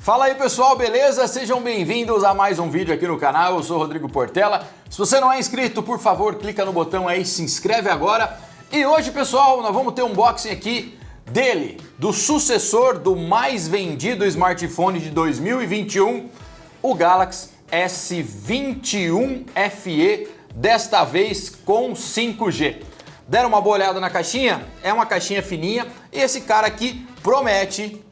Fala aí pessoal, beleza? Sejam bem-vindos a mais um vídeo aqui no canal, eu sou o Rodrigo Portela. Se você não é inscrito, por favor, clica no botão aí, se inscreve agora. E hoje, pessoal, nós vamos ter um unboxing aqui dele, do sucessor do mais vendido smartphone de 2021, o Galaxy S21 FE, desta vez com 5G. Deram uma boa olhada na caixinha? É uma caixinha fininha e esse cara aqui promete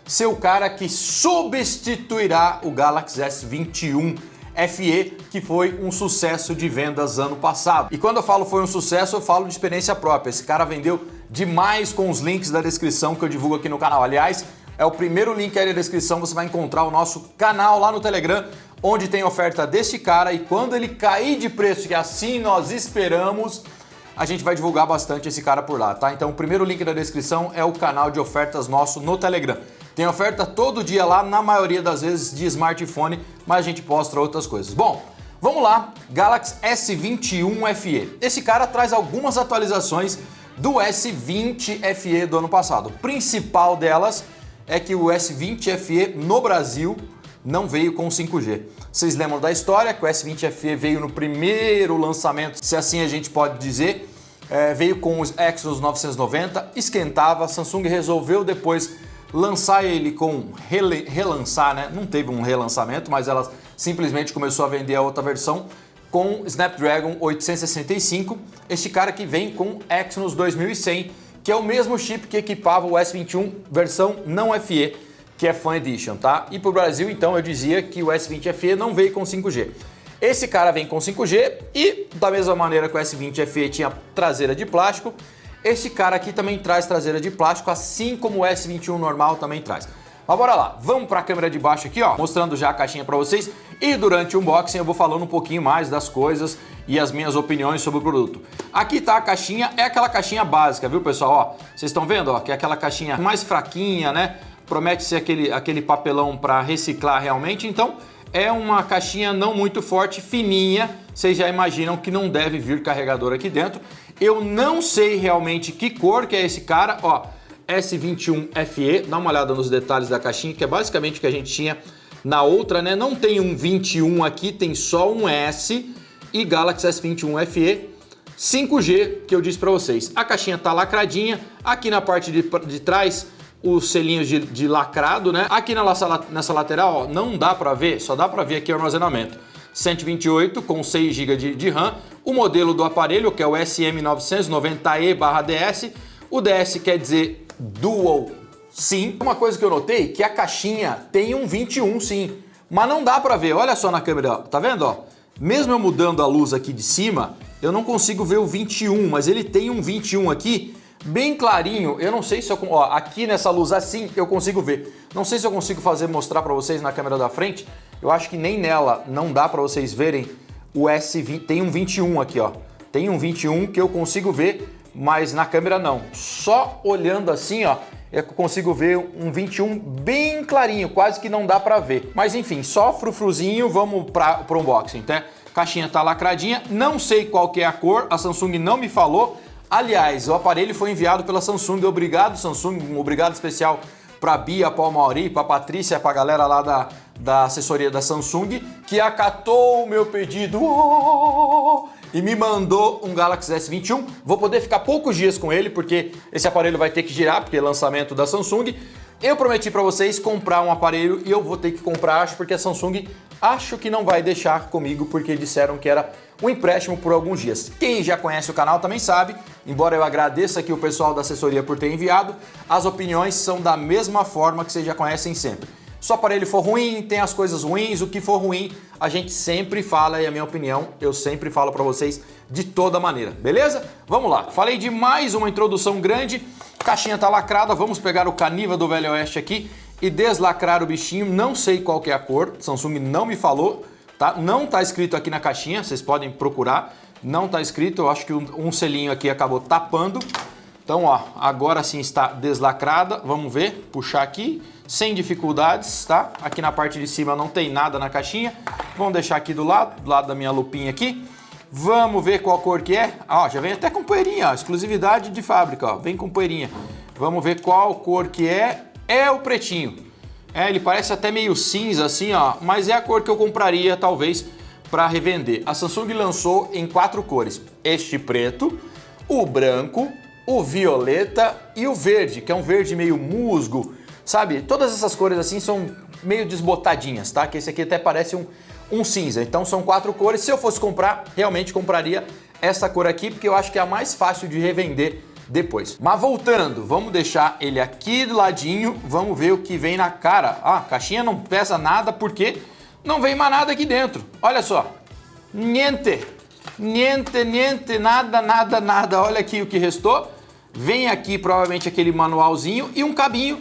ser o cara que substituirá o Galaxy S21 FE, que foi um sucesso de vendas ano passado. E quando eu falo foi um sucesso, eu falo de experiência própria. Esse cara vendeu demais com os links da descrição que eu divulgo aqui no canal. Aliás, é o primeiro link aí na descrição, você vai encontrar o nosso canal lá no Telegram, onde tem oferta desse cara, e quando ele cair de preço, que assim nós esperamos, a gente vai divulgar bastante esse cara por lá, tá? Então o primeiro link da descrição é o canal de ofertas nosso no Telegram. Tem oferta todo dia lá, na maioria das vezes de smartphone, mas a gente posta outras coisas. Bom, vamos lá, Galaxy S21 FE. Esse cara traz algumas atualizações do S20 FE do ano passado. O principal delas é que o S20 FE no Brasil não veio com 5G. Vocês lembram da história que o S20 FE veio no primeiro lançamento, se assim a gente pode dizer, veio com os Exynos 990, esquentava, a Samsung resolveu depois lançar ele com relançar, né? Não teve um relançamento, mas ela simplesmente começou a vender a outra versão com Snapdragon 865, este cara que vem com Exynos 2100, que é o mesmo chip que equipava o S21 versão não FE, que é Fan Edition, tá? E para o Brasil, então, eu dizia que o S20 FE não veio com 5G. Esse cara vem com 5G e, da mesma maneira que o S20 FE tinha traseira de plástico, esse cara aqui também traz traseira de plástico, assim como o S21 normal também traz. Mas bora lá, vamos para a câmera de baixo aqui, ó, mostrando já a caixinha para vocês, e durante o unboxing eu vou falando um pouquinho mais das coisas e as minhas opiniões sobre o produto. Aqui tá a caixinha, é aquela caixinha básica, viu pessoal? Ó, vocês estão vendo, ó, que é aquela caixinha mais fraquinha, né? Promete ser aquele papelão para reciclar realmente, então é uma caixinha não muito forte, fininha, vocês já imaginam que não deve vir carregador aqui dentro. Eu não sei realmente que cor que é esse cara, ó, S21 FE, dá uma olhada nos detalhes da caixinha, que é basicamente o que a gente tinha na outra, né? Não tem um 21 aqui, tem só um S e Galaxy S21 FE 5G, que eu disse para vocês. A caixinha tá lacradinha, aqui na parte de trás os selinhos de lacrado, né? Aqui nessa lateral, ó, não dá para ver, só dá para ver aqui o armazenamento. 128 com 6 GB de RAM, o modelo do aparelho, que é o SM990E/DS, o DS quer dizer Dual SIM. Uma coisa que eu notei, que a caixinha tem um 21 sim, mas não dá para ver, olha só na câmera, tá vendo? Ó? Mesmo eu mudando a luz aqui de cima, eu não consigo ver o 21, mas ele tem um 21 aqui, bem clarinho. Eu não sei se eu... Ó, aqui nessa luz assim eu consigo ver. Não sei se eu consigo mostrar para vocês na câmera da frente. Eu acho que nem nela não dá para vocês verem o S20. Tem um 21 aqui, ó. Tem um 21 que eu consigo ver, mas na câmera não. Só olhando assim, ó, é que eu consigo ver um 21 bem clarinho, quase que não dá para ver. Mas enfim, só frufruzinho, vamos para o unboxing, tá? Caixinha tá lacradinha, não sei qual que é a cor, a Samsung não me falou. Aliás, o aparelho foi enviado pela Samsung, obrigado Samsung, um obrigado especial para a Bia, para o Mauri, para a Patrícia, para a galera lá da assessoria da Samsung, que acatou o meu pedido e me mandou um Galaxy S21. Vou poder ficar poucos dias com ele, porque esse aparelho vai ter que girar, porque é lançamento da Samsung. Eu prometi para vocês comprar um aparelho e eu vou ter que comprar, acho, porque a Samsung acho que não vai deixar comigo, porque disseram que era um empréstimo por alguns dias. Quem já conhece o canal também sabe, embora eu agradeça aqui o pessoal da assessoria por ter enviado, as opiniões são da mesma forma que vocês já conhecem sempre. Se o aparelho for ruim, tem as coisas ruins, o que for ruim, a gente sempre fala, e a minha opinião, eu sempre falo para vocês de toda maneira, beleza? Vamos lá, falei de mais uma introdução grande, caixinha tá lacrada, vamos pegar o Caniva do Velho Oeste aqui e deslacrar o bichinho, não sei qual que é a cor, Samsung não me falou, tá? Não tá escrito aqui na caixinha, vocês podem procurar, não tá escrito, eu acho que um selinho aqui acabou tapando. Então, ó, agora sim está deslacrada, vamos ver, puxar aqui, sem dificuldades, tá? Aqui na parte de cima não tem nada na caixinha, vamos deixar aqui do lado da minha lupinha aqui. Vamos ver qual cor que é. Ó, já vem até com poeirinha, ó, exclusividade de fábrica, ó, vem com poeirinha. Vamos ver qual cor que é. É o pretinho. Ele parece até meio cinza assim, ó, mas é a cor que eu compraria talvez para revender. A Samsung lançou em 4 cores: este preto, o branco, o violeta e o verde, que é um verde meio musgo, sabe? Todas essas cores assim são meio desbotadinhas, tá? Que esse aqui até parece um cinza. Então são 4 cores. Se eu fosse comprar, realmente compraria essa cor aqui, porque eu acho que é a mais fácil de revender depois. Mas voltando, vamos deixar ele aqui do ladinho, vamos ver o que vem na cara. Ah, a caixinha não pesa nada porque não vem mais nada aqui dentro. Olha só, niente, nada. Olha aqui o que restou. Vem aqui provavelmente aquele manualzinho e um cabinho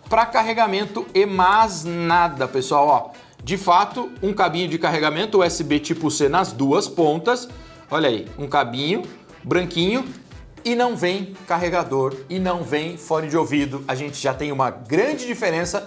para carregamento e mais nada, pessoal. Ó, de fato, um cabinho de carregamento USB tipo C nas duas pontas. Olha aí, um cabinho branquinho. E não vem carregador e não vem fone de ouvido. A gente já tem uma grande diferença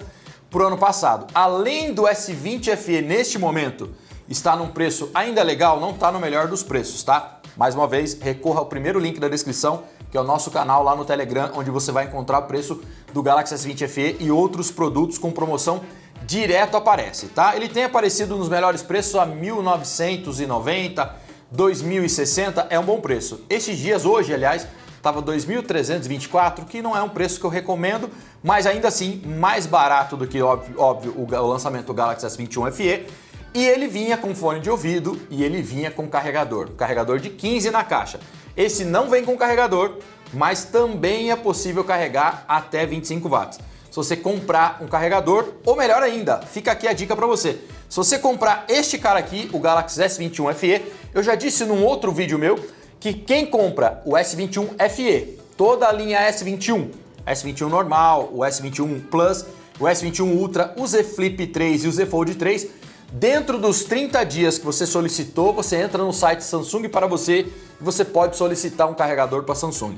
pro ano passado. Além do S20 FE neste momento está num preço ainda legal, não está no melhor dos preços, tá? Mais uma vez, recorra ao primeiro link da descrição, que é o nosso canal lá no Telegram, onde você vai encontrar o preço do Galaxy S20 FE e outros produtos com promoção direto aparece, tá? Ele tem aparecido nos melhores preços a 1.990, 2.060 é um bom preço. Esses dias, hoje, aliás, estava 2.324, que não é um preço que eu recomendo, mas ainda assim mais barato do que, óbvio, o lançamento do Galaxy S21 FE. E ele vinha com fone de ouvido e ele vinha com carregador de 15 na caixa. Esse não vem com carregador, mas também é possível carregar até 25 watts. Se você comprar um carregador, ou melhor ainda, fica aqui a dica para você. Se você comprar este cara aqui, o Galaxy S21 FE, eu já disse num outro vídeo meu que quem compra o S21 FE, toda a linha S21, S21 normal, o S21 Plus, o S21 Ultra, o Z Flip 3 e o Z Fold 3, dentro dos 30 dias que você solicitou, você entra no site Samsung para você e você pode solicitar um carregador para Samsung.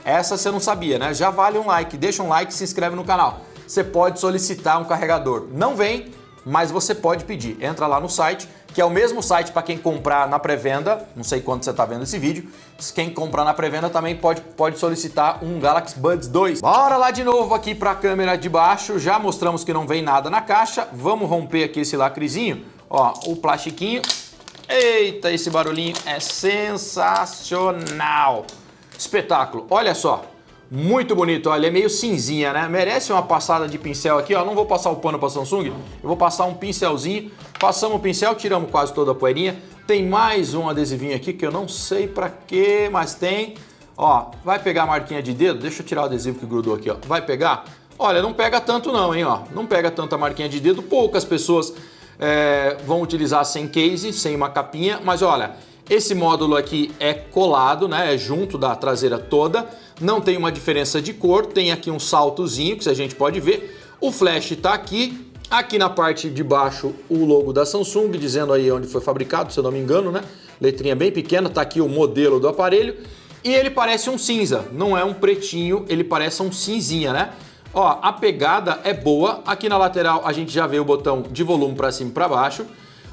Essa você não sabia, né? Já vale um like, deixa um like e se inscreve no canal. Você pode solicitar um carregador. Não vem, mas você pode pedir. Entra lá no site, que é o mesmo site para quem comprar na pré-venda. Não sei quando você está vendo esse vídeo. Quem comprar na pré-venda também pode solicitar um Galaxy Buds 2. Bora lá de novo aqui para a câmera de baixo. Já mostramos que não vem nada na caixa. Vamos romper aqui esse lacrezinho. Ó, o plastiquinho. Eita, esse barulhinho é sensacional. Espetáculo. Olha só. Muito bonito, olha, é meio cinzinha, né? Merece uma passada de pincel aqui, ó. Não vou passar o pano para Samsung, eu vou passar um pincelzinho. Passamos o pincel, tiramos quase toda a poeirinha. Tem mais um adesivinho aqui que eu não sei para quê, mas tem. Ó, vai pegar a marquinha de dedo? Deixa eu tirar o adesivo que grudou aqui, ó. Vai pegar? Olha, não pega tanto não, hein, ó. Não pega tanto a marquinha de dedo. Poucas pessoas vão utilizar sem case, sem uma capinha, mas olha, esse módulo aqui é colado, né? É junto da traseira toda. Não tem uma diferença de cor. Tem aqui um saltozinho que a gente pode ver. O flash está aqui. Aqui na parte de baixo o logo da Samsung, dizendo aí onde foi fabricado, se eu não me engano, né? Letrinha bem pequena. Tá aqui o modelo do aparelho. E ele parece um cinza. Não é um pretinho, ele parece um cinzinha, né? Ó, a pegada é boa. Aqui na lateral a gente já vê o botão de volume para cima e para baixo.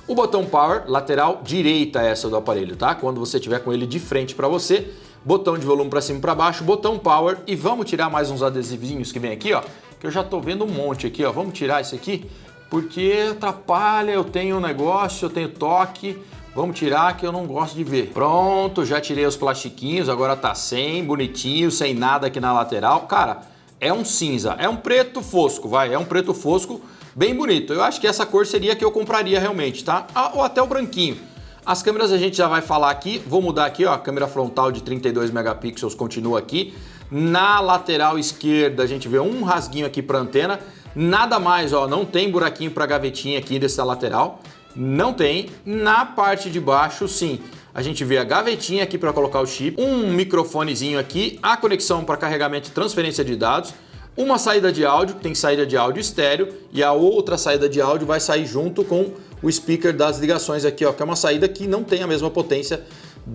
O botão Power, lateral direita essa do aparelho, tá? Quando você tiver com ele de frente para você, botão de volume para cima e para baixo, botão Power. E vamos tirar mais uns adesivinhos que vem aqui, ó, que eu já tô vendo um monte aqui, ó. Vamos tirar esse aqui, porque atrapalha, eu tenho um negócio, eu tenho toque. Vamos tirar que eu não gosto de ver. Pronto, já tirei os plastiquinhos, agora tá sem, bonitinho, sem nada aqui na lateral. Cara, é um cinza, é um preto fosco, vai, é um preto fosco bem bonito. Eu acho que essa cor seria a que eu compraria realmente, tá? Ah, ou até o branquinho. As câmeras a gente já vai falar aqui. Vou mudar aqui, ó, a câmera frontal de 32 megapixels continua aqui. Na lateral esquerda a gente vê um rasguinho aqui para antena. Nada mais, ó, não tem buraquinho para gavetinha aqui dessa lateral. Não tem. Na parte de baixo, sim. A gente vê a gavetinha aqui para colocar o chip, um microfonezinho aqui, a conexão para carregamento e transferência de dados, uma saída de áudio, tem saída de áudio estéreo, e a outra saída de áudio vai sair junto com o speaker das ligações aqui, ó, que é uma saída que não tem a mesma potência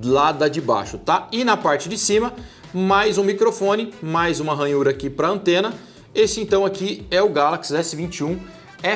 lá da de baixo, tá? E na parte de cima, mais um microfone, mais uma ranhura aqui para antena. Esse então aqui é o Galaxy S21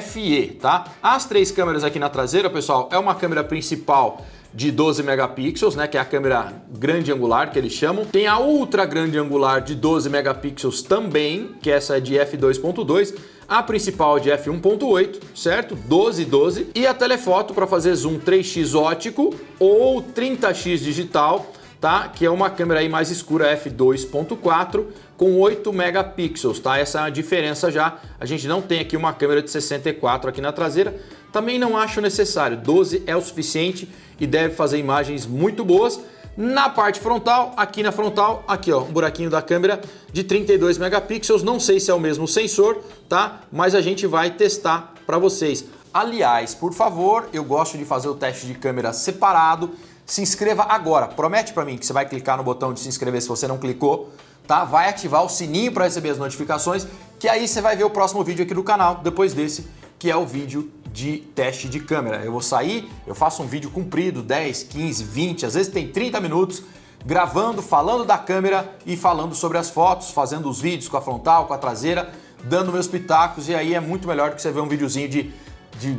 FE, tá? As três câmeras aqui na traseira, pessoal, é uma câmera principal de 12 megapixels, né, que é a câmera grande angular que eles chamam. Tem a ultra grande angular de 12 megapixels também, que essa é de f2.2. A principal de f1.8, certo? 12:12. E a telefoto para fazer zoom 3x ótico ou 30x digital, tá? Que é uma câmera aí mais escura f2.4 com 8 megapixels, tá? Essa é a diferença já. A gente não tem aqui uma câmera de 64 aqui na traseira. Também não acho necessário. 12 é o suficiente e deve fazer imagens muito boas. Na parte frontal, aqui na frontal, aqui ó, um buraquinho da câmera de 32 megapixels, não sei se é o mesmo sensor, tá? Mas a gente vai testar para vocês. Aliás, por favor, eu gosto de fazer o teste de câmera separado. Se inscreva agora, promete para mim que você vai clicar no botão de se inscrever se você não clicou, tá? Vai ativar o sininho para receber as notificações, que aí você vai ver o próximo vídeo aqui do canal, depois desse, que é o vídeo de teste de câmera. Eu vou sair, eu faço um vídeo comprido, 10, 15, 20, às vezes tem 30 minutos, gravando, falando da câmera e falando sobre as fotos, fazendo os vídeos com a frontal, com a traseira, dando meus pitacos, e aí é muito melhor do que você ver um videozinho de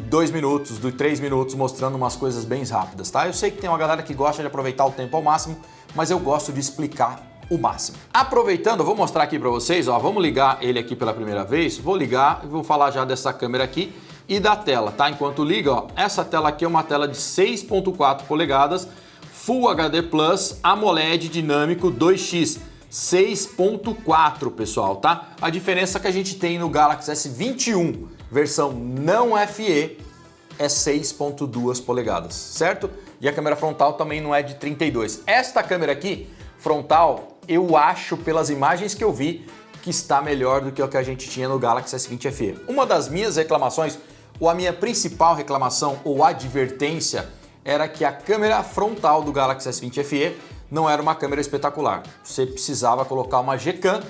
2 minutos, de 3 minutos, mostrando umas coisas bem rápidas, tá? Eu sei que tem uma galera que gosta de aproveitar o tempo ao máximo, mas eu gosto de explicar o máximo. Aproveitando, eu vou mostrar aqui para vocês, ó, vamos ligar ele aqui pela primeira vez, vou ligar e vou falar já dessa câmera aqui e da tela, tá? Enquanto liga, ó, essa tela aqui é uma tela de 6.4 polegadas, Full HD Plus, AMOLED dinâmico 2x, 6.4, pessoal, tá? A diferença que a gente tem no Galaxy S21, versão não FE, é 6.2 polegadas, certo? E a câmera frontal também não é de 32. Esta câmera aqui, frontal, eu acho pelas imagens que eu vi que está melhor do que o que a gente tinha no Galaxy S20 FE. Uma das minhas reclamações, ou a minha principal reclamação ou advertência, era que a câmera frontal do Galaxy S20 FE não era uma câmera espetacular. Você precisava colocar uma Gcam,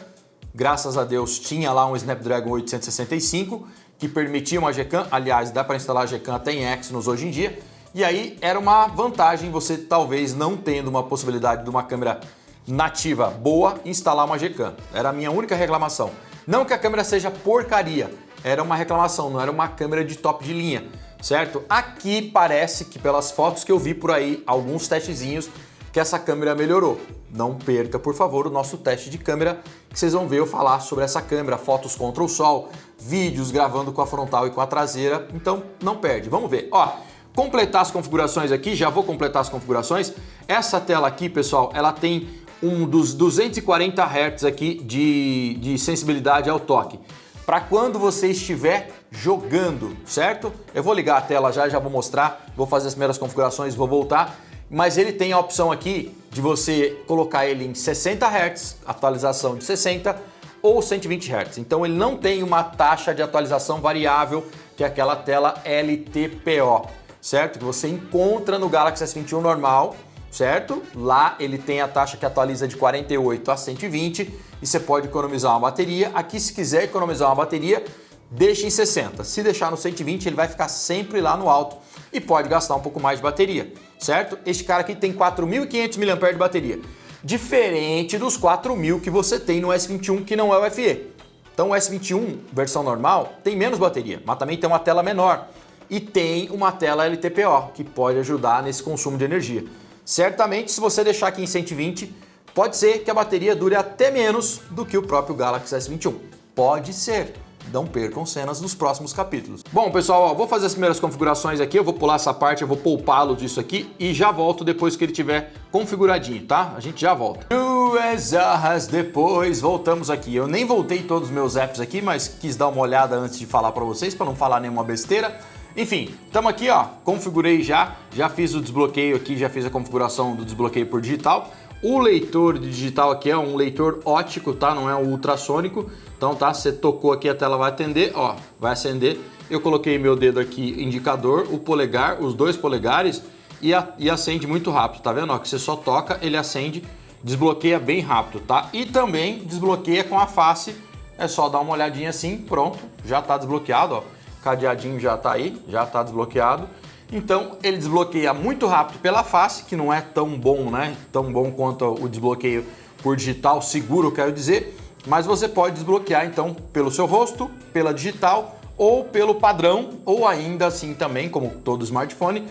graças a Deus tinha lá um Snapdragon 865 que permitia uma Gcam, aliás dá para instalar a Gcam até em Exynos hoje em dia, e aí era uma vantagem você talvez não tendo uma possibilidade de uma câmera nativa boa, instalar uma Gcam. Era a minha única reclamação. Não que a câmera seja porcaria, era uma reclamação, não era uma câmera de top de linha, certo? Aqui parece que pelas fotos que eu vi por aí, alguns testezinhos, que essa câmera melhorou. Não perca, por favor, o nosso teste de câmera, que vocês vão ver eu falar sobre essa câmera, fotos contra o sol, vídeos gravando com a frontal e com a traseira, então não perde. Vamos ver. Ó, completar as configurações aqui, já vou completar as configurações. Essa tela aqui, pessoal, ela tem um dos 240 Hz aqui de sensibilidade ao toque, para quando você estiver jogando, certo? Eu vou ligar a tela já vou mostrar, vou fazer as primeiras configurações, vou voltar, mas ele tem a opção aqui de você colocar ele em 60 Hz, atualização de 60 ou 120 Hz. Então ele não tem uma taxa de atualização variável, que é aquela tela LTPO, certo? Que você encontra no Galaxy S21 normal, certo? Lá ele tem a taxa que atualiza de 48 a 120 e você pode economizar uma bateria. Aqui, se quiser economizar uma bateria, deixa em 60. Se deixar no 120, ele vai ficar sempre lá no alto e pode gastar um pouco mais de bateria, certo? Este cara aqui tem 4.500 mAh de bateria, diferente dos 4.000 que você tem no S21, que não é o FE. Então o S21, versão normal, tem menos bateria, mas também tem uma tela menor e tem uma tela LTPO, que pode ajudar nesse consumo de energia. Certamente, se você deixar aqui em 120, pode ser que a bateria dure até menos do que o próprio Galaxy S21. Pode ser. Não percam cenas nos próximos capítulos. Bom, pessoal, ó, vou fazer as primeiras configurações aqui, eu vou pular essa parte, eu vou poupá-lo disso aqui e já volto depois que ele tiver configuradinho, tá? A gente já volta. 2 horas depois, voltamos aqui. Eu nem voltei todos os meus apps aqui, mas quis dar uma olhada antes de falar para vocês, para não falar nenhuma besteira. Enfim, estamos aqui, ó, configurei já fiz o desbloqueio aqui, já fiz a configuração do desbloqueio por digital. O leitor de digital aqui é um leitor óptico, tá? Não é um ultrassônico. Então, tá? Você tocou aqui, a tela vai atender, ó, vai acender. Eu coloquei meu dedo aqui, indicador, o polegar, os 2 polegares e acende muito rápido, tá vendo? Ó, que você só toca, ele acende, desbloqueia bem rápido, tá? E também desbloqueia com a face, é só dar uma olhadinha assim, pronto, já tá desbloqueado, ó. Cadeadinho já tá aí, já tá desbloqueado. Então ele desbloqueia muito rápido pela face, que não é tão bom, né? Tão bom quanto o desbloqueio por digital, seguro, quero dizer. Mas você pode desbloquear então pelo seu rosto, pela digital ou pelo padrão, ou ainda assim também, como todo smartphone,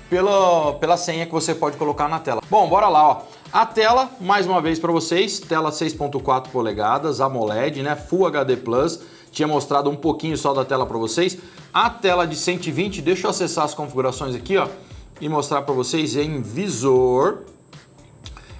pela senha que você pode colocar na tela. Bom, bora lá, ó. A tela, mais uma vez para vocês, tela 6.4 polegadas, AMOLED, né? Full HD Plus, tinha mostrado um pouquinho só da tela para vocês. A tela de 120, deixa eu acessar as configurações aqui, ó, e mostrar para vocês em visor.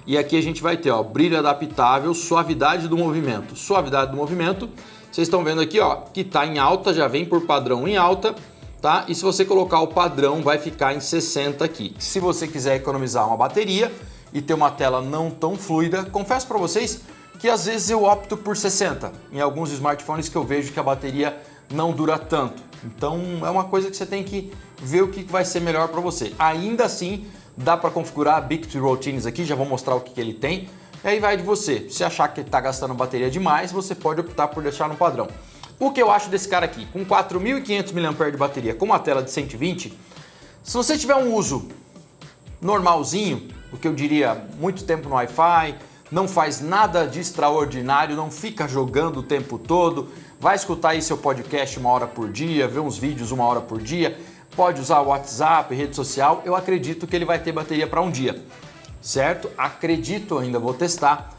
E aqui a gente vai ter, ó, brilho adaptável, suavidade do movimento. Suavidade do movimento, vocês estão vendo aqui, ó, que tá em alta, já vem por padrão em alta, tá? E se você colocar o padrão, vai ficar em 60 aqui. Se você quiser economizar uma bateria e ter uma tela não tão fluida, confesso para vocês que às vezes eu opto por 60. Em alguns smartphones que eu vejo que a bateria não dura tanto. Então é uma coisa que você tem que ver o que vai ser melhor para você. Ainda assim, dá para configurar Bixby Routines aqui, já vou mostrar o que ele tem. E aí vai de você. Se achar que ele está gastando bateria demais, você pode optar por deixar no padrão. O que eu acho desse cara aqui, com 4.500 mAh de bateria, com uma tela de 120, se você tiver um uso normalzinho, o que eu diria muito tempo no Wi-Fi, não faz nada de extraordinário, não fica jogando o tempo todo, vai escutar aí seu podcast 1 hora por dia, ver uns vídeos 1 hora por dia, pode usar o WhatsApp, rede social, eu acredito que ele vai ter bateria para um dia, certo? Acredito, ainda vou testar,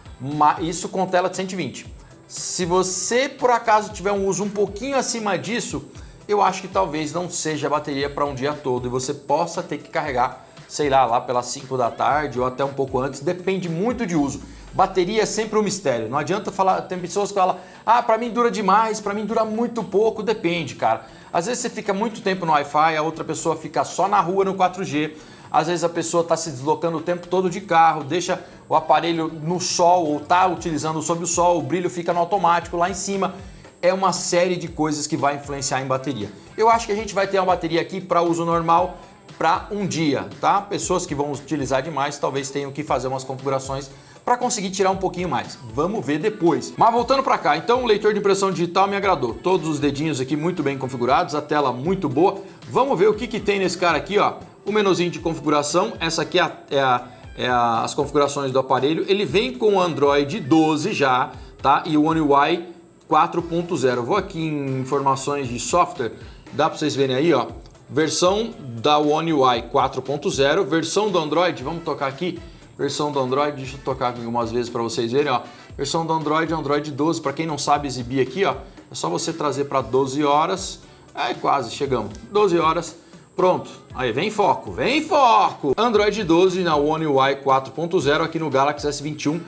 isso com tela de 120. Se você por acaso tiver um uso um pouquinho acima disso, eu acho que talvez não seja bateria para um dia todo e você possa ter que carregar, sei lá pelas 5 da tarde ou até um pouco antes, depende muito de uso. Bateria é sempre um mistério, não adianta falar, tem pessoas que falam, para mim dura demais, para mim dura muito pouco, depende, cara. Às vezes você fica muito tempo no Wi-Fi, a outra pessoa fica só na rua no 4G, às vezes a pessoa está se deslocando o tempo todo de carro, deixa o aparelho no sol ou está utilizando sob o sol, o brilho fica no automático lá em cima. É uma série de coisas que vai influenciar em bateria. Eu acho que a gente vai ter uma bateria aqui para uso normal para um dia, tá? Pessoas que vão utilizar demais talvez tenham que fazer umas configurações para conseguir tirar um pouquinho mais. Vamos ver depois. Mas voltando para cá, então o leitor de impressão digital me agradou. Todos os dedinhos aqui muito bem configurados, a tela muito boa. Vamos ver o que tem nesse cara aqui, ó. O menuzinho de configuração, essa aqui as configurações do aparelho. Ele vem com o Android 12 já, tá? E o One UI 4.0. Vou aqui em informações de software, dá para vocês verem aí, ó. Versão da One UI 4.0, versão do Android, vamos tocar aqui. Versão do Android, deixa eu tocar aqui algumas vezes para vocês verem, ó. Versão do Android, Android 12, para quem não sabe exibir aqui, ó, é só você trazer para 12 horas. Aí quase chegamos. 12 horas. Pronto. Aí vem foco, vem foco. Android 12 na One UI 4.0 aqui no Galaxy S21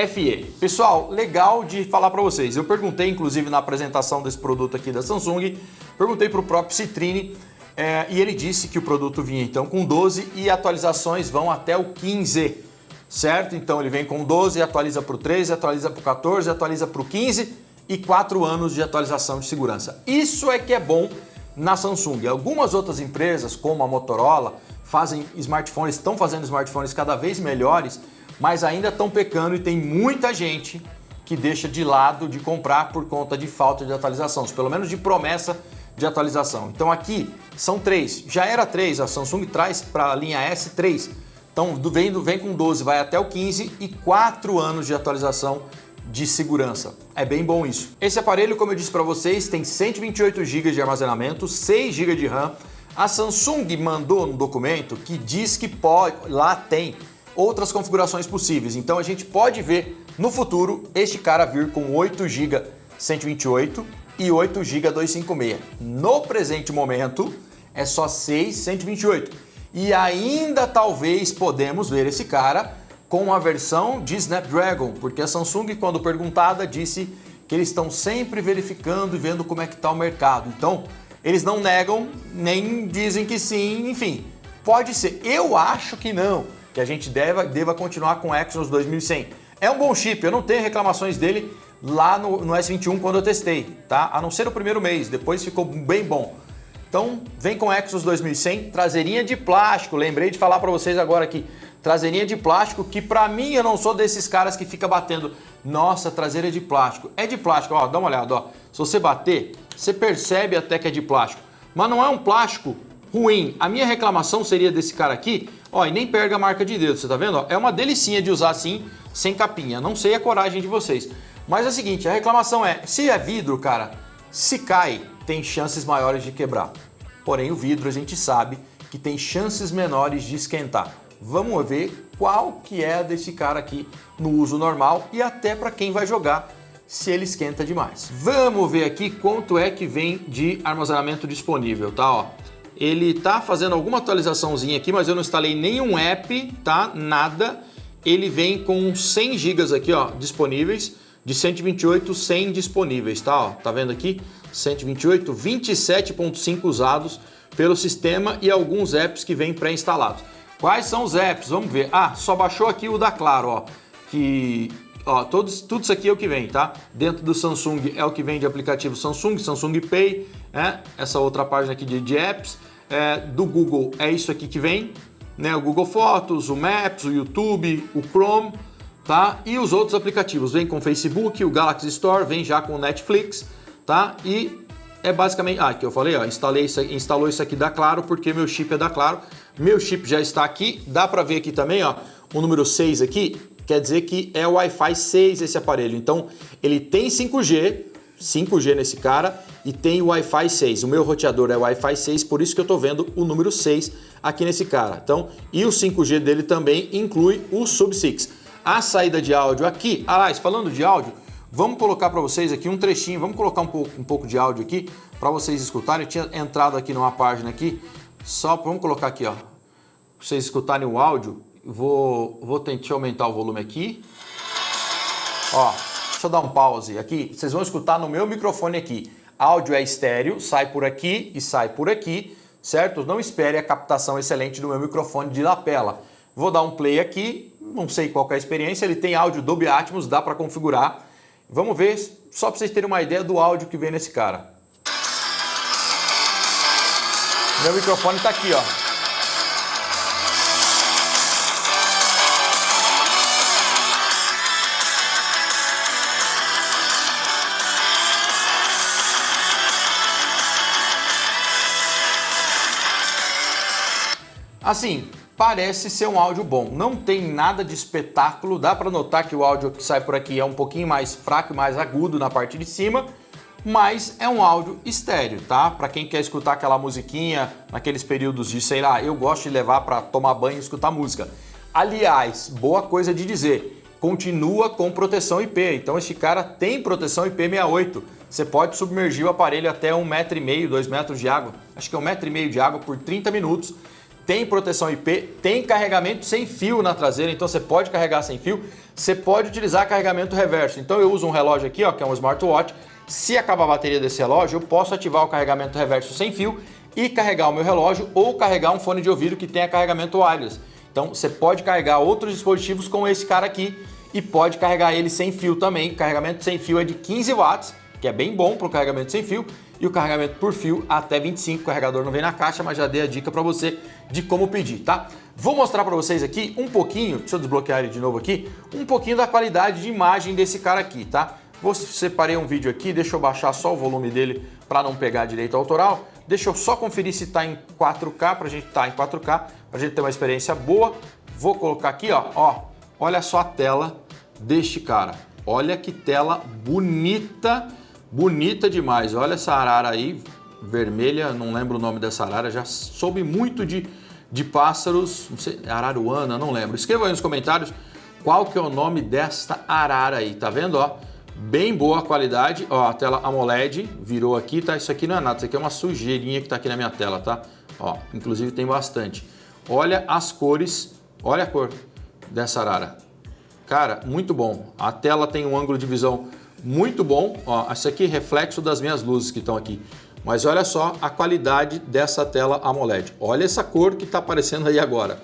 FE. Pessoal, legal de falar para vocês. Eu perguntei inclusive na apresentação desse produto aqui da Samsung, perguntei para o próprio Citrine, e ele disse que o produto vinha então com 12 e atualizações vão até o 15. Certo? Então ele vem com 12, atualiza para o 13, atualiza para o 14, atualiza para o 15 e 4 anos de atualização de segurança. Isso é que é bom na Samsung. Algumas outras empresas, como a Motorola, estão fazendo smartphones cada vez melhores, mas ainda estão pecando e tem muita gente que deixa de lado de comprar por conta de falta de atualização, pelo menos de promessa de atualização. Então aqui são 3, já era 3, a Samsung traz para a linha S 3. Então vem com 12, vai até o 15 e 4 anos de atualização de segurança. É bem bom isso. Esse aparelho, como eu disse para vocês, tem 128 GB de armazenamento, 6 GB de RAM. A Samsung mandou no documento que diz que lá tem outras configurações possíveis. Então a gente pode ver no futuro este cara vir com 8 GB 128 e 8 GB 256. No presente momento é só 6 128. E ainda talvez podemos ver esse cara com a versão de Snapdragon, porque a Samsung, quando perguntada, disse que eles estão sempre verificando e vendo como é que está o mercado. Então, eles não negam, nem dizem que sim, enfim, pode ser. Eu acho que não, que a gente deva continuar com o Exynos 2100. É um bom chip, eu não tenho reclamações dele lá no S21 quando eu testei, tá? A não ser o primeiro mês, depois ficou bem bom. Então, vem com Exynos 2100, traseirinha de plástico. Lembrei de falar para vocês agora aqui, traseirinha de plástico, que para mim eu não sou desses caras que fica batendo. Nossa, traseira é de plástico. É de plástico, ó, dá uma olhada, ó. Se você bater, você percebe até que é de plástico. Mas não é um plástico ruim. A minha reclamação seria desse cara aqui, ó, e nem perde a marca de dedo, você tá vendo? Ó, é uma delicinha de usar assim, sem capinha. Não sei a coragem de vocês. Mas é o seguinte, a reclamação é, se é vidro, cara, se cai, tem chances maiores de quebrar. Porém, o vidro a gente sabe que tem chances menores de esquentar. Vamos ver qual que é desse cara aqui no uso normal e até para quem vai jogar se ele esquenta demais. Vamos ver aqui quanto é que vem de armazenamento disponível, tá? Ó, ele tá fazendo alguma atualizaçãozinha aqui, mas eu não instalei nenhum app, tá? Nada. Ele vem com 100 GB aqui, ó, disponíveis, de 128, 100 disponíveis, tá? Ó, tá vendo aqui? 128, 27.5 usados pelo sistema e alguns apps que vêm pré-instalados. Quais são os apps? Vamos ver. Ah, só baixou aqui o da Claro, ó, que... Ó, tudo isso aqui é o que vem, tá? Dentro do Samsung é o que vem de aplicativo Samsung, Samsung Pay, né? Essa outra página aqui de apps. Do Google é isso aqui que vem, né? O Google Fotos, o Maps, o YouTube, o Chrome, tá? E os outros aplicativos, vem com o Facebook, o Galaxy Store, vem já com o Netflix, tá? E é basicamente... Ah, que eu falei, ó, instalou isso aqui da Claro, porque meu chip é da Claro. Meu chip já está aqui, dá para ver aqui também, ó, o número 6 aqui, quer dizer que é o Wi-Fi 6 esse aparelho. Então, ele tem 5G nesse cara e tem o Wi-Fi 6. O meu roteador é Wi-Fi 6, por isso que eu estou vendo o número 6 aqui nesse cara. Então, e o 5G dele também inclui o Sub-6. A saída de áudio aqui, aliás, falando de áudio, vamos colocar para vocês aqui um trechinho, vamos colocar um pouco de áudio aqui para vocês escutarem. Eu tinha entrado aqui numa página aqui, vamos colocar aqui, ó, para vocês escutarem o áudio. Vou tentar aumentar o volume aqui. Ó, deixa eu dar um pause aqui. Vocês vão escutar no meu microfone aqui. Áudio é estéreo, sai por aqui e sai por aqui, certo? Não espere a captação excelente do meu microfone de lapela. Vou dar um play aqui, não sei qual que é a experiência. Ele tem áudio Dolby Atmos, dá para configurar. Vamos ver, só para vocês terem uma ideia do áudio que vem nesse cara. Meu microfone está aqui, ó. Assim, parece ser um áudio bom, não tem nada de espetáculo, dá para notar que o áudio que sai por aqui é um pouquinho mais fraco e mais agudo na parte de cima, mas é um áudio estéreo, tá? Para quem quer escutar aquela musiquinha naqueles períodos de, sei lá, eu gosto de levar para tomar banho e escutar música. Aliás, boa coisa de dizer, continua com proteção IP, então este cara tem proteção IP68, você pode submergir o aparelho até 1,5 m, 2 metros de água, acho que é 1,5 m de água por 30 minutos, tem proteção IP, tem carregamento sem fio na traseira, então você pode carregar sem fio, você pode utilizar carregamento reverso. Então eu uso um relógio aqui, ó, que é um smartwatch, se acabar a bateria desse relógio, eu posso ativar o carregamento reverso sem fio e carregar o meu relógio ou carregar um fone de ouvido que tenha carregamento wireless. Então você pode carregar outros dispositivos com esse cara aqui e pode carregar ele sem fio também. O carregamento sem fio é de 15 watts, que é bem bom para o carregamento sem fio, e o carregamento por fio até 25, o carregador não vem na caixa, mas já dei a dica para você de como pedir, tá? Vou mostrar para vocês aqui um pouquinho, deixa eu desbloquear ele de novo aqui, um pouquinho da qualidade de imagem desse cara aqui, tá? Separei um vídeo aqui, deixa eu baixar só o volume dele para não pegar direito autoral, deixa eu só conferir se está em 4K, pra gente estar em 4K, pra gente ter uma experiência boa. Vou colocar aqui, ó, olha só a tela deste cara, olha que tela bonita, bonita demais. Olha essa arara aí, vermelha, não lembro o nome dessa arara, já soube muito de pássaros, não sei, araruana, não lembro. Escreva aí nos comentários qual que é o nome desta arara aí, tá vendo, ó? Bem boa a qualidade, ó, a tela AMOLED virou aqui, tá? Isso aqui não é nada, isso aqui é uma sujeirinha que tá aqui na minha tela, tá? Ó, inclusive tem bastante. Olha as cores, olha a cor dessa arara. Cara, muito bom. A tela tem um ângulo de visão muito bom, ó, isso aqui é reflexo das minhas luzes que estão aqui, mas olha só a qualidade dessa tela AMOLED, olha essa cor que está aparecendo aí agora,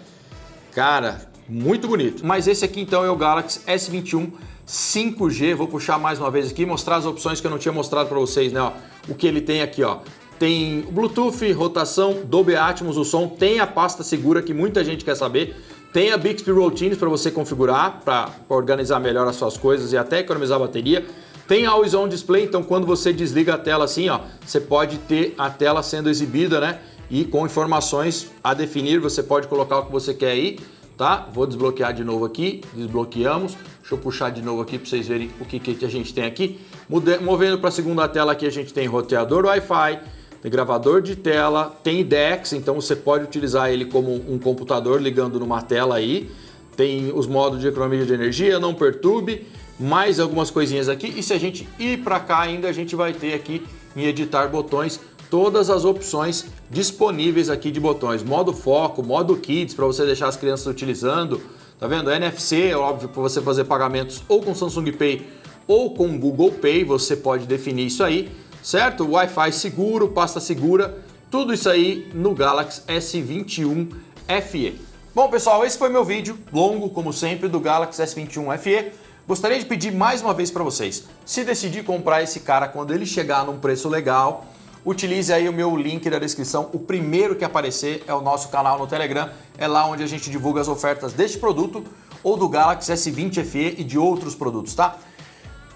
cara, muito bonito. Mas esse aqui então é o Galaxy S21 5G, vou puxar mais uma vez aqui, mostrar as opções que eu não tinha mostrado para vocês, né, ó, o que ele tem aqui, ó, tem Bluetooth, rotação, Dolby Atmos, o som, tem a pasta segura que muita gente quer saber, tem a Bixby Routines para você configurar, para organizar melhor as suas coisas e até economizar bateria. Tem Always On Display, então quando você desliga a tela assim, ó, você pode ter a tela sendo exibida, né? E com informações a definir, você pode colocar o que você quer aí, tá? Vou desbloquear de novo aqui, desbloqueamos. Deixa eu puxar de novo aqui para vocês verem o que a gente tem aqui. Movendo para a segunda tela aqui, a gente tem roteador Wi-Fi, tem gravador de tela, tem DeX, então você pode utilizar ele como um computador ligando numa tela aí. Tem os modos de economia de energia, não perturbe. mais algumas coisinhas aqui. E se a gente ir para cá ainda, a gente vai ter aqui em editar botões todas as opções disponíveis aqui de botões. Modo foco, modo kids para você deixar as crianças utilizando. Tá vendo? NFC, óbvio, para você fazer pagamentos ou com Samsung Pay ou com Google Pay, você pode definir isso aí, certo? Wi-Fi seguro, pasta segura, tudo isso aí no Galaxy S21 FE. Bom, pessoal, esse foi meu vídeo, longo como sempre, do Galaxy S21 FE. Gostaria de pedir mais uma vez para vocês, se decidir comprar esse cara quando ele chegar num preço legal, utilize aí o meu link da descrição. O primeiro que aparecer é o nosso canal no Telegram, é lá onde a gente divulga as ofertas deste produto ou do Galaxy S20 FE e de outros produtos, tá?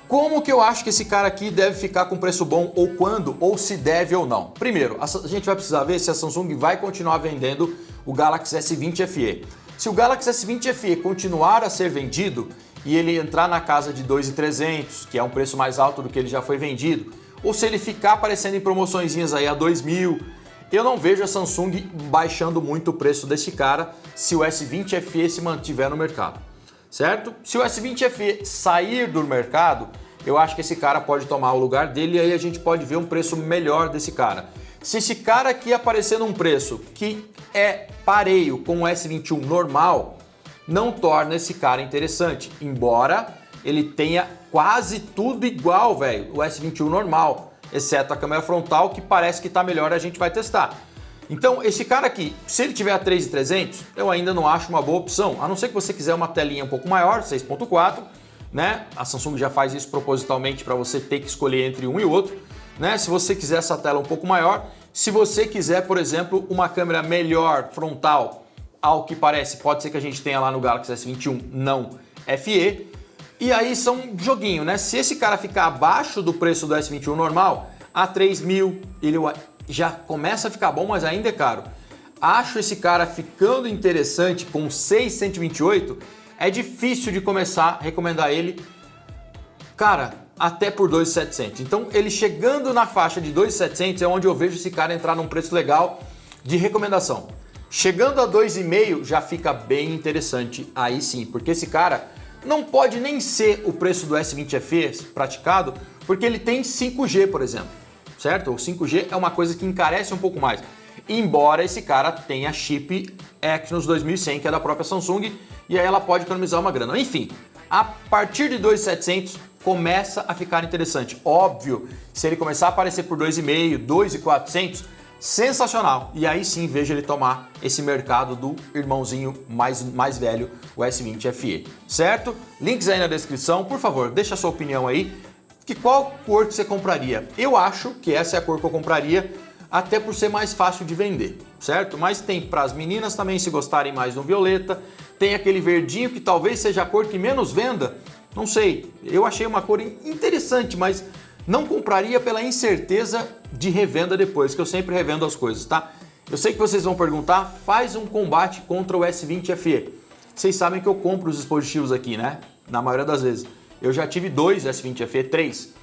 Como que eu acho que esse cara aqui deve ficar com preço bom, ou quando, ou se deve ou não? Primeiro, a gente vai precisar ver se a Samsung vai continuar vendendo o Galaxy S20 FE. Se o Galaxy S20 FE continuar a ser vendido e ele entrar na casa de 2.300, que é um preço mais alto do que ele já foi vendido, ou se ele ficar aparecendo em promoçõezinhas aí a 2.000, eu não vejo a Samsung baixando muito o preço desse cara se o S20 FE se mantiver no mercado, certo? Se o S20 FE sair do mercado, eu acho que esse cara pode tomar o lugar dele e aí a gente pode ver um preço melhor desse cara. Se esse cara aqui aparecer num preço que é pareio com o S21 normal, não torna esse cara interessante, embora ele tenha quase tudo igual, velho, o S21 normal, exceto a câmera frontal, que parece que tá melhor, a gente vai testar. Então, esse cara aqui, se ele tiver a 3.300, eu ainda não acho uma boa opção, a não ser que você quiser uma telinha um pouco maior, 6.4, né? A Samsung já faz isso propositalmente para você ter que escolher entre um e outro, né? Se você quiser essa tela um pouco maior, se você quiser, por exemplo, uma câmera melhor frontal, ao que parece, pode ser que a gente tenha lá no Galaxy S21 não FE, e aí são joguinho, né? Se esse cara ficar abaixo do preço do S21 normal, a 3.000, ele já começa a ficar bom, mas ainda é caro. Acho esse cara ficando interessante com 6.128, é difícil de começar a recomendar ele, cara, até por 2.700. Então ele chegando na faixa de 2.700 é onde eu vejo esse cara entrar num preço legal de recomendação. Chegando a 2.500 já fica bem interessante aí sim, porque esse cara não pode nem ser o preço do S20 FE praticado, porque ele tem 5G, por exemplo, certo? O 5G é uma coisa que encarece um pouco mais, embora esse cara tenha chip Exynos 2100, que é da própria Samsung, e aí ela pode economizar uma grana. Enfim, a partir de 2.700 começa a ficar interessante. Óbvio, se ele começar a aparecer por 2.500, 2.400, sensacional. E aí sim vejo ele tomar esse mercado do irmãozinho mais velho, o S20 FE, certo? Links aí na descrição, por favor, deixa a sua opinião aí. Que qual cor que você compraria? Eu acho que essa é a cor que eu compraria, até por ser mais fácil de vender, certo? Mas tem para as meninas também, se gostarem mais do violeta, tem aquele verdinho que talvez seja a cor que menos venda, não sei, eu achei uma cor interessante, mas não compraria pela incerteza de revenda depois, que eu sempre revendo as coisas, tá? Eu sei que vocês vão perguntar, faz um combate contra o S20 FE. Vocês sabem que eu compro os dispositivos aqui, né? Na maioria das vezes. Eu já tive 2 S20 FE, 3,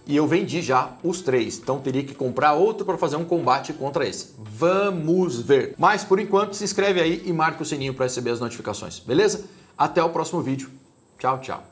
e eu vendi já os 3, então teria que comprar outro para fazer um combate contra esse. Vamos ver. Mas por enquanto, se inscreve aí e marca o sininho para receber as notificações, beleza? Até o próximo vídeo. Tchau, tchau.